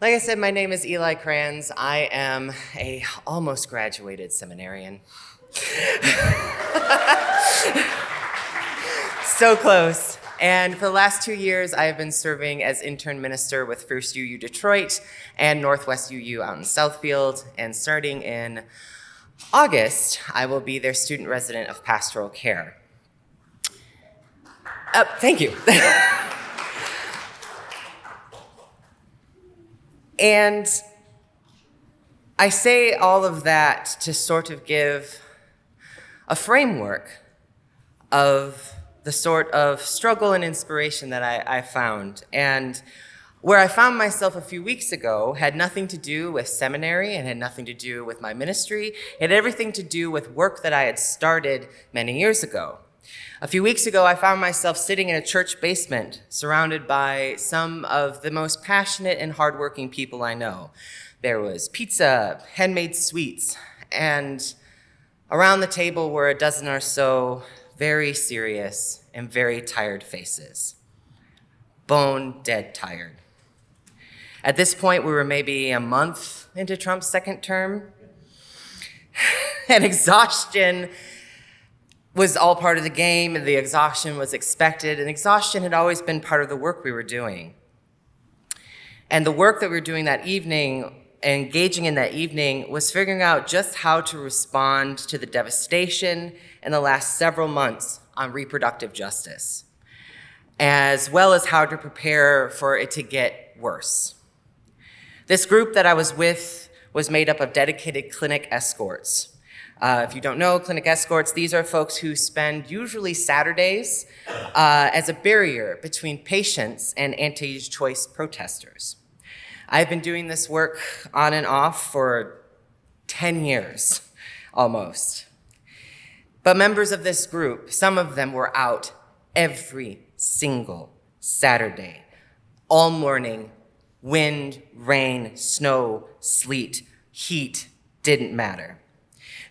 Like I said, my name is Eli Kranz. I am a almost graduated seminarian. So close. And for the last 2 years, I have been serving as intern minister with First UU Detroit and Northwest UU out in Southfield. And starting in August, I will be their student resident of pastoral care. Thank you. And I say all of that to sort of give a framework of the sort of struggle and inspiration that I found. And where I found myself a few weeks ago had nothing to do with seminary and had nothing to do with my ministry. It had everything to do with work that I had started many years ago. A few weeks ago, I found myself sitting in a church basement surrounded by some of the most passionate and hardworking people I know. There was pizza, handmade sweets, and around the table were a dozen or so very serious and very tired faces. Bone dead tired. At this point, we were maybe a month into Trump's second term, and exhaustion was all part of the game, and the exhaustion was expected, and exhaustion had always been part of the work we were doing. And the work that we were doing that evening, engaging in that evening, was figuring out just how to respond to the devastation in the last several months on reproductive justice, as well as how to prepare for it to get worse. This group that I was with was made up of dedicated clinic escorts. If you don't know, clinic escorts, these are folks who spend usually Saturdays as a barrier between patients and anti-choice protesters. I've been doing this work on and off for 10 years, almost. But members of this group, some of them were out every single Saturday, all morning, wind, rain, snow, sleet, heat, didn't matter.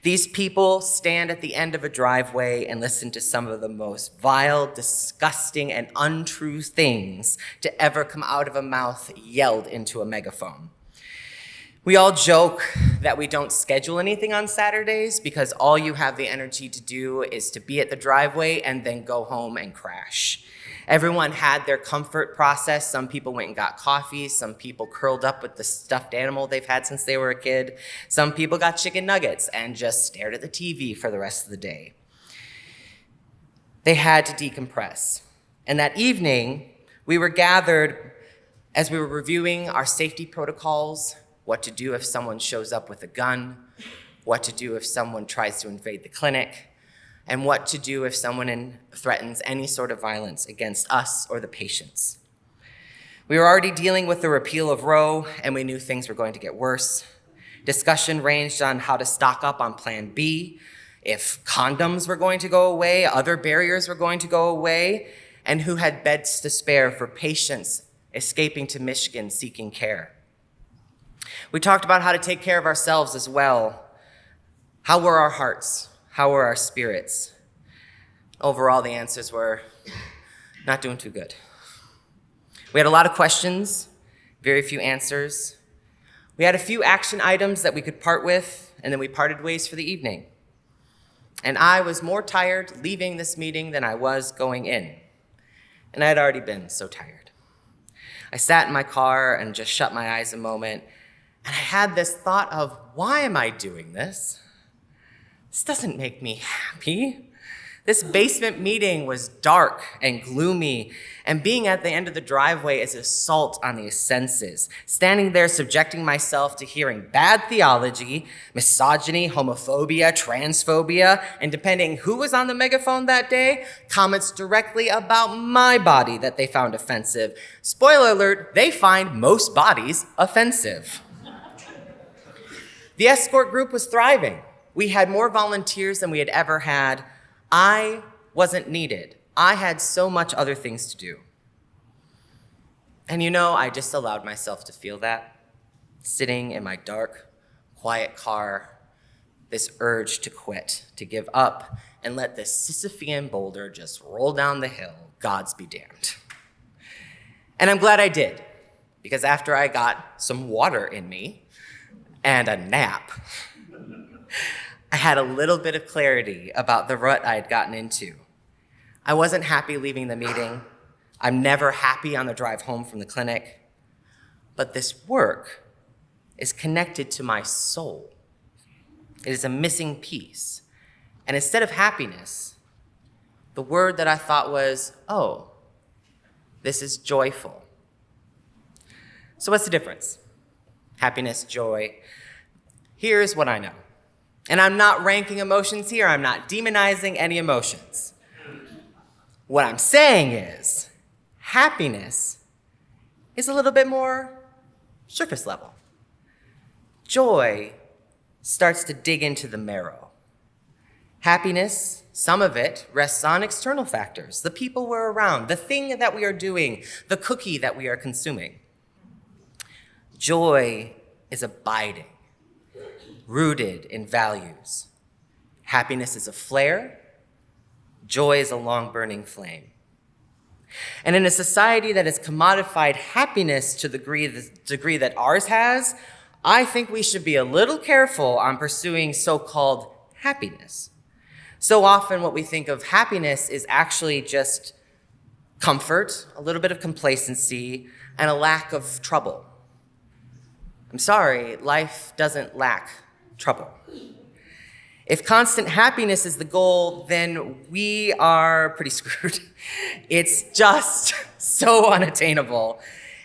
These people stand at the end of a driveway and listen to some of the most vile, disgusting, and untrue things to ever come out of a mouth yelled into a megaphone. We all joke that we don't schedule anything on Saturdays because all you have the energy to do is to be at the driveway and then go home and crash. Everyone had their comfort process. Some people went and got coffee. Some people curled up with the stuffed animal they've had since they were a kid. Some people got chicken nuggets and just stared at the TV for the rest of the day. They had to decompress. And that evening, we were gathered as we were reviewing our safety protocols, what to do if someone shows up with a gun, what to do if someone tries to invade the clinic, and what to do if someone threatens any sort of violence against us or the patients. We were already dealing with the repeal of Roe, and we knew things were going to get worse. Discussion ranged on how to stock up on Plan B, if condoms were going to go away, other barriers were going to go away, and who had beds to spare for patients escaping to Michigan seeking care. We talked about how to take care of ourselves as well. How were our hearts? How were our spirits? Overall, the answers were not doing too good. We had a lot of questions, very few answers. We had a few action items that we could part with, and then we parted ways for the evening. And I was more tired leaving this meeting than I was going in. And I had already been so tired. I sat in my car and just shut my eyes a moment, and I had this thought of, why am I doing this? This doesn't make me happy. This basement meeting was dark and gloomy, and being at the end of the driveway is assault on the senses. Standing there subjecting myself to hearing bad theology, misogyny, homophobia, transphobia, and depending who was on the megaphone that day, comments directly about my body that they found offensive. Spoiler alert, they find most bodies offensive. The escort group was thriving. We had more volunteers than we had ever had. I wasn't needed. I had so much other things to do. And I just allowed myself to feel that, sitting in my dark, quiet car, this urge to quit, to give up, and let this Sisyphean boulder just roll down the hill, God's be damned. And I'm glad I did, because after I got some water in me and a nap, I had a little bit of clarity about the rut I had gotten into. I wasn't happy leaving the meeting. I'm never happy on the drive home from the clinic. But this work is connected to my soul. It is a missing piece. And instead of happiness, the word that I thought was, oh, this is joyful. So what's the difference? Happiness, joy. Here's what I know. And I'm not ranking emotions here. I'm not demonizing any emotions. What I'm saying is, happiness is a little bit more surface level. Joy starts to dig into the marrow. Happiness, some of it rests on external factors, the people we're around, the thing that we are doing, the cookie that we are consuming. Joy is abiding, rooted in values. Happiness is a flare. Joy is a long-burning flame. And in a society that has commodified happiness to the degree that ours has, I think we should be a little careful on pursuing so-called happiness. So often what we think of happiness is actually just comfort, a little bit of complacency, and a lack of trouble. I'm sorry, life doesn't lack trouble. If constant happiness is the goal, then we are pretty screwed. It's just so unattainable.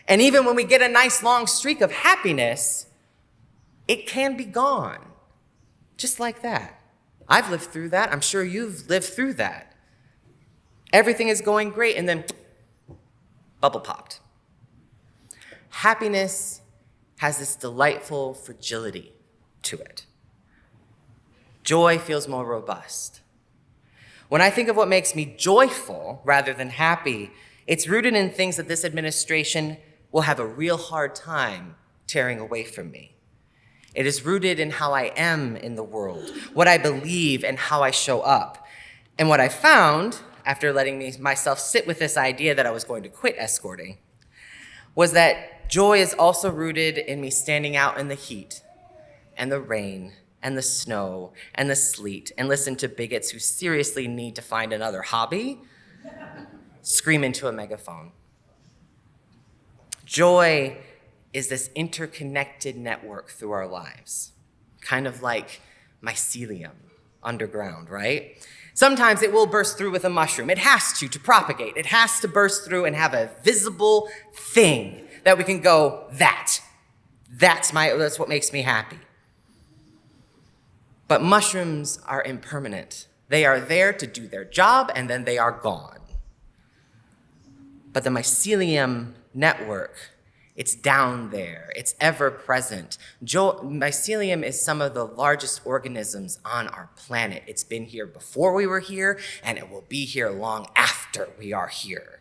And even when we get a nice long streak of happiness, it can be gone, just like that. I've lived through that. I'm sure you've lived through that. Everything is going great, and then bubble popped. Happiness has this delightful fragility to it. Joy feels more robust. When I think of what makes me joyful rather than happy, it's rooted in things that this administration will have a real hard time tearing away from me. It is rooted in how I am in the world, what I believe and how I show up. And what I found, after letting myself sit with this idea that I was going to quit escorting, was that joy is also rooted in me standing out in the heat and the rain and the snow and the sleet and listen to bigots who seriously need to find another hobby scream into a megaphone. Joy is this interconnected network through our lives, kind of like mycelium underground, right? Sometimes it will burst through with a mushroom. It has to propagate. It has to burst through and have a visible thing that we can go, that's what makes me happy. But mushrooms are impermanent. They are there to do their job, and then they are gone. But the mycelium network, it's down there. It's ever present. Mycelium is some of the largest organisms on our planet. It's been here before we were here, and it will be here long after we are here.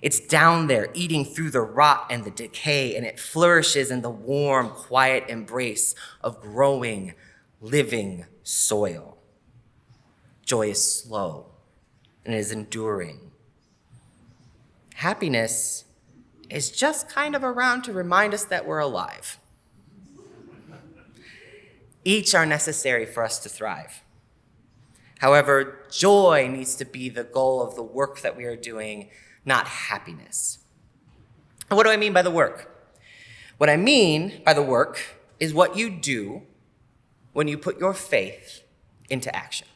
It's down there, eating through the rot and the decay, and it flourishes in the warm, quiet embrace of growing, living soil. Joy is slow, and it is enduring. Happiness is just kind of around to remind us that we're alive. Each are necessary for us to thrive. However, joy needs to be the goal of the work that we are doing, not happiness. And what do I mean by the work? What I mean by the work is what you do when you put your faith into action.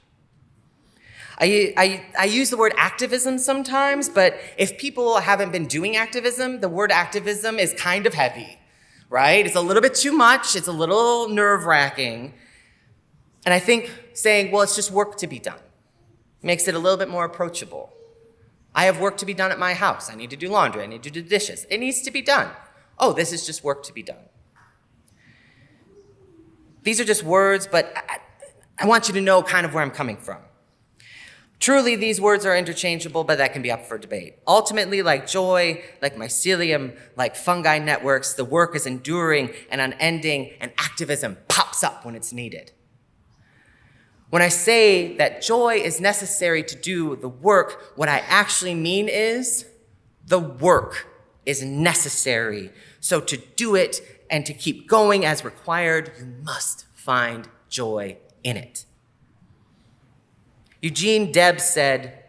I use the word activism sometimes, but if people haven't been doing activism, the word activism is kind of heavy, right? It's a little bit too much. It's a little nerve-wracking. And I think saying, well, it's just work to be done makes it a little bit more approachable. I have work to be done at my house. I need to do laundry. I need to do dishes. It needs to be done. Oh, this is just work to be done. These are just words, but I want you to know kind of where I'm coming from. Truly, these words are interchangeable, but that can be up for debate. Ultimately, like joy, like mycelium, like fungi networks, the work is enduring and unending, and activism pops up when it's needed. When I say that joy is necessary to do the work, what I actually mean is the work is necessary So to do it and to keep going as required, you must find joy in it. Eugene Debs said,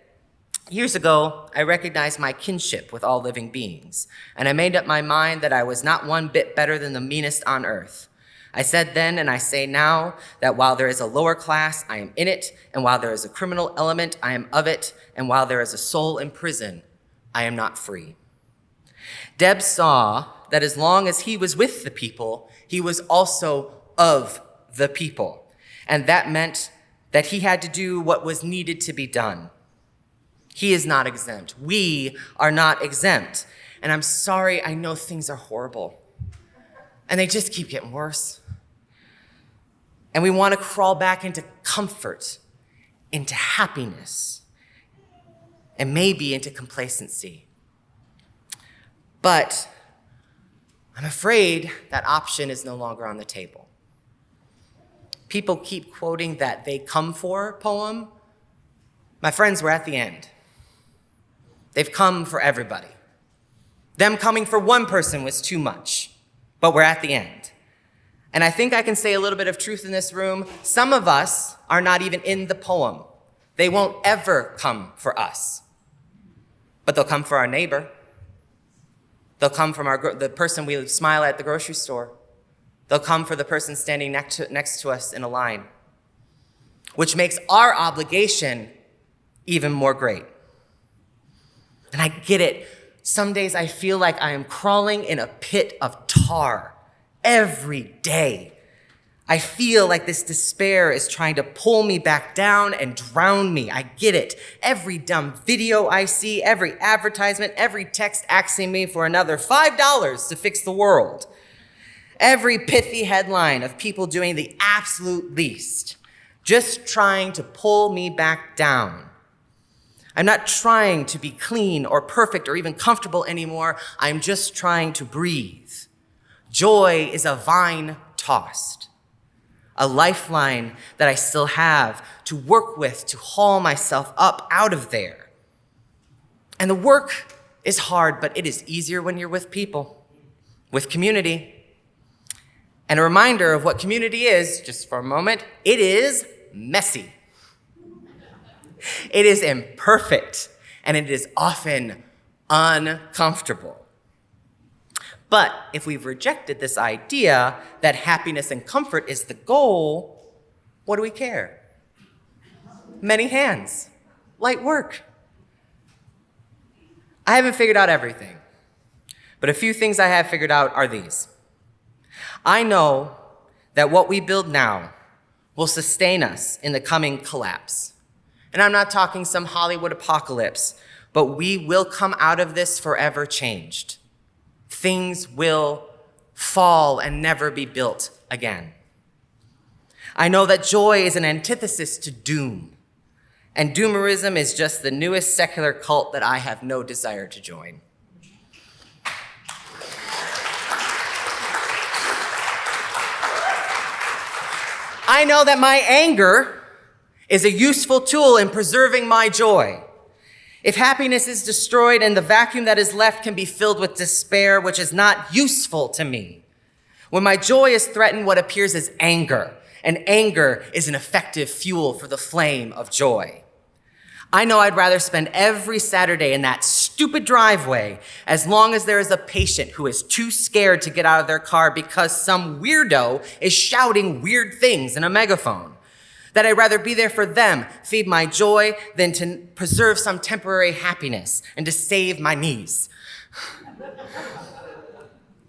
"Years ago, I recognized my kinship with all living beings, and I made up my mind that I was not one bit better than the meanest on earth. I said then, and I say now, that while there is a lower class, I am in it, and while there is a criminal element, I am of it, and while there is a soul in prison, I am not free." Debs saw that as long as he was with the people, he was also of the people, and that meant that he had to do what was needed to be done. He is not exempt. We are not exempt. And I'm sorry, I know things are horrible. And they just keep getting worse. And we want to crawl back into comfort, into happiness, and maybe into complacency. But I'm afraid that option is no longer on the table. People keep quoting that "they come for" poem. My friends, we're at the end. They've come for everybody. Them coming for one person was too much, but we're at the end. And I think I can say a little bit of truth in this room. Some of us are not even in the poem. They won't ever come for us, but they'll come for our neighbor. They'll come from the person we smile at the grocery store. They'll come for the person standing next to us in a line, which makes our obligation even more great. And I get it. Some days I feel like I am crawling in a pit of tar every day. I feel like this despair is trying to pull me back down and drown me. I get it. Every dumb video I see, every advertisement, every text asking me for another $5 to fix the world. Every pithy headline of people doing the absolute least, just trying to pull me back down. I'm not trying to be clean or perfect or even comfortable anymore. I'm just trying to breathe. Joy is a vine tossed, a lifeline that I still have to work with, to haul myself up out of there. And the work is hard, but it is easier when you're with people, with community. And a reminder of what community is, just for a moment, it is messy. It is imperfect, and it is often uncomfortable. But if we've rejected this idea that happiness and comfort is the goal, what do we care? Many hands, light work. I haven't figured out everything, but a few things I have figured out are these. I know that what we build now will sustain us in the coming collapse. And I'm not talking some Hollywood apocalypse, but we will come out of this forever changed. Things will fall and never be built again. I know that joy is an antithesis to doom, and doomerism is just the newest secular cult that I have no desire to join. I know that my anger is a useful tool in preserving my joy. If happiness is destroyed and the vacuum that is left can be filled with despair, which is not useful to me. When my joy is threatened, what appears is anger, and anger is an effective fuel for the flame of joy. I know I'd rather spend every Saturday in that stupid driveway as long as there is a patient who is too scared to get out of their car because some weirdo is shouting weird things in a megaphone. That I'd rather be there for them, feed my joy, than to preserve some temporary happiness and to save my knees.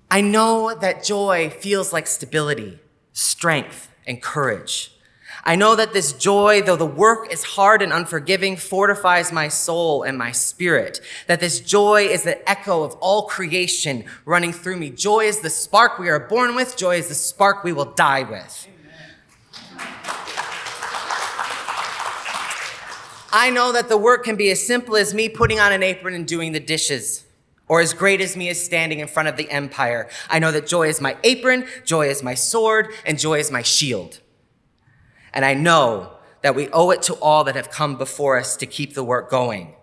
I know that joy feels like stability, strength, and courage. I know that this joy, though the work is hard and unforgiving, fortifies my soul and my spirit. That this joy is the echo of all creation running through me. Joy is the spark we are born with. Joy is the spark we will die with. I know that the work can be as simple as me putting on an apron and doing the dishes, or as great as me as standing in front of the empire. I know that joy is my apron, joy is my sword, and joy is my shield. And I know that we owe it to all that have come before us to keep the work going.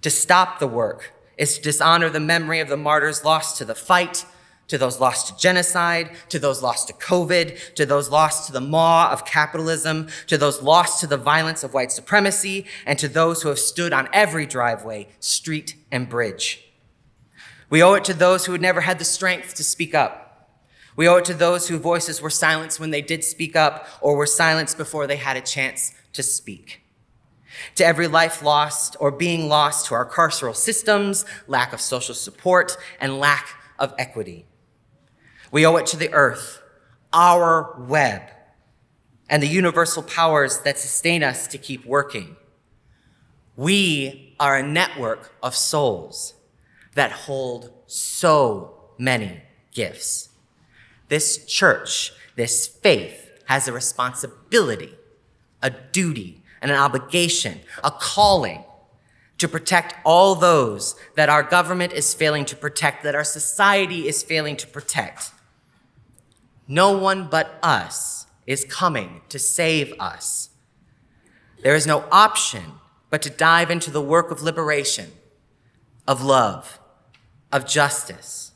To stop the work is to dishonor the memory of the martyrs lost to the fight, to those lost to genocide, to those lost to COVID, to those lost to the maw of capitalism, to those lost to the violence of white supremacy, and to those who have stood on every driveway, street, and bridge. We owe it to those who had never had the strength to speak up. We owe it to those whose voices were silenced when they did speak up or were silenced before they had a chance to speak. To every life lost or being lost to our carceral systems, lack of social support, and lack of equity. We owe it to the earth, our web, and the universal powers that sustain us to keep working. We are a network of souls that hold so many gifts. This church, this faith, has a responsibility, a duty, and an obligation, a calling to protect all those that our government is failing to protect, that our society is failing to protect. No one but us is coming to save us. There is no option but to dive into the work of liberation, of love, of justice.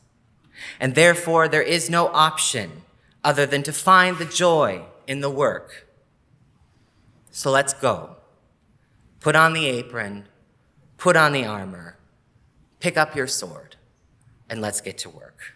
And therefore, there is no option other than to find the joy in the work. So let's go. Put on the apron, put on the armor, pick up your sword, and let's get to work.